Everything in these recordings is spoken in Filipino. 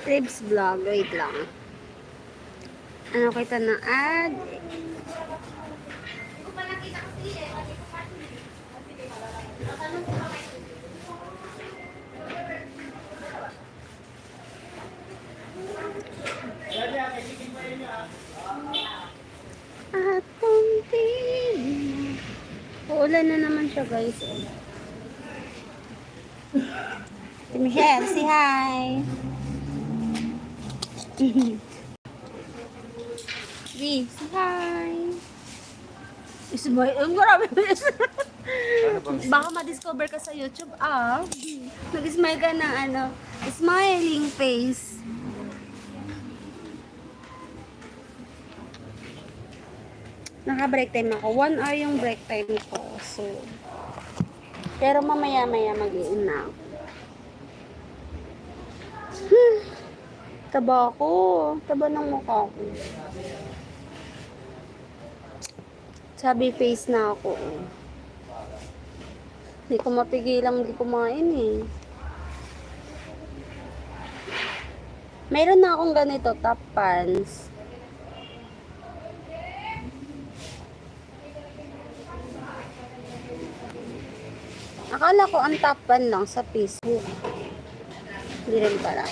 Ribs vlog. Wait lang. Ano kita na ad? Atong piling. Uulan na naman siya, guys. Si Michelle, say hi. Say hi. Ismay, ang grabe. Baka ma-discover ka sa YouTube. Nag-smile ka ng smiling face. Naka-break time ako. 1 hour yung break time ko. So, pero mamaya-maya mag-iin na ako. Taba ako. Taba ng mukha ko. Sabi face na ako. Hindi ko mapigilang hindi kumain eh. Meron na akong ganito, top pants. Akala ko ang top pan lang sa Facebook. Hindi rin pala.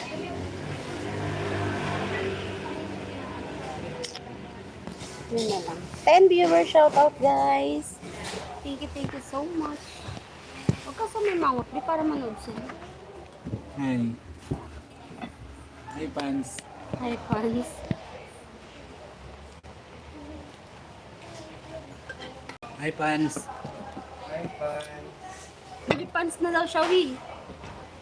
Yun na lang. 10 viewers shoutout, guys. Thank you so much. Huwag ka sa may mangot, di para manood sila. Hi. Hi, Pans. Hi, fans. Hi, Pans. Hi, Pans. Baby fans na daw siya, Will.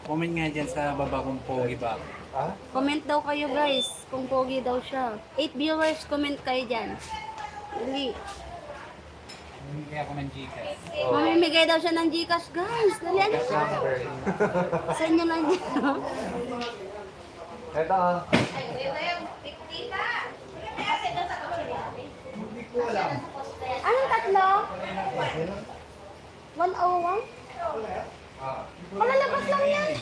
Comment nga dyan sa baba kung pogi ba ako. Ha? Comment daw kayo, guys, kung pogi daw siya. 8 viewers, comment kayo dyan. Dali. Hindi ako ng Gcash. Mamimigay daw siya ng Gcash, guys. Dali, ano? Number. Sa inyo lang dyan. Ito ah. Anong tatlo? 101? Malalabas lang yan.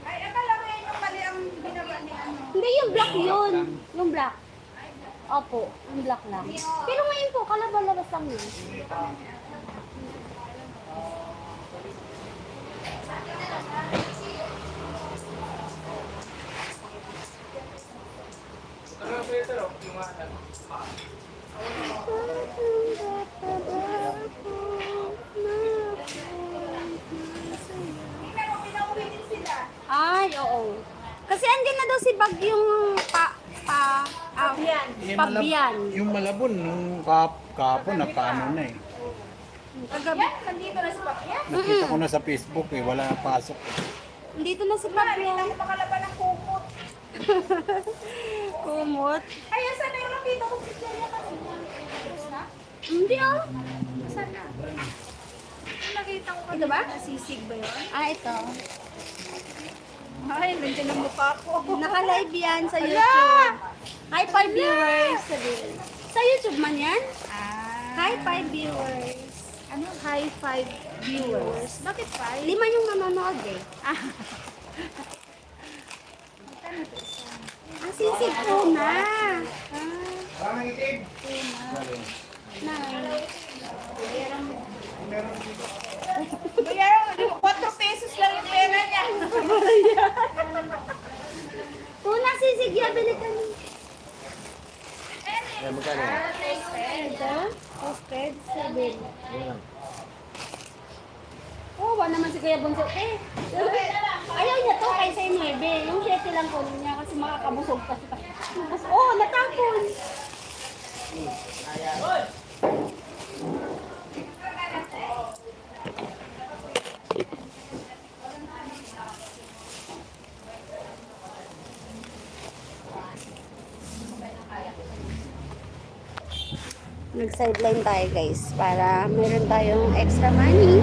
Ay, akala ko yan yung mali ang binaba ni ano. Hindi, yung black yun. Yung black. Opo, yung black lang. Pero ngayon po, kalabalabas lang yun. Pero pinauwi din sila. Ay, oo. Kasi andyan na daw si Bagyong Pabian. Yung Malabon, nung kapon, nakaano na eh. Kagabi. Yan, nandito na si Papya. Nakita ko na sa Facebook eh, wala na pasok. Dito na si Hindi Pabian. tayo makalaban ng kumot. Kumot. Ay, saan na yung nakita ko si Celia kanina? Tapos na? Hindi ah. Saan na? Yung nakita ko Ito ba? Sisig ba yun? Ito. Ay, nandiyan ang mukha ko. Naka-live yan sa YouTube. Hi, 5 viewers. Sabihin. Sa YouTube man yan? Hi, 5 viewers. Ano? Hi, 5 viewers. Bakit pa? 5 yung nanonood eh. Ang sisig po na. Parang itim. Bayaran, 4 pesos lang yung pera niya. Tuna sisig yan, bili ka niyo. Kaya magkano? Ito, posted, 7. Oh, wala naman si Kuya Bunso. Ayaw niya to kaysa yung 9. Yung 7 lang ko niya kasi makakabusog pa siya. Oh, natapon. Nag-sideline tayo guys para meron tayong extra money.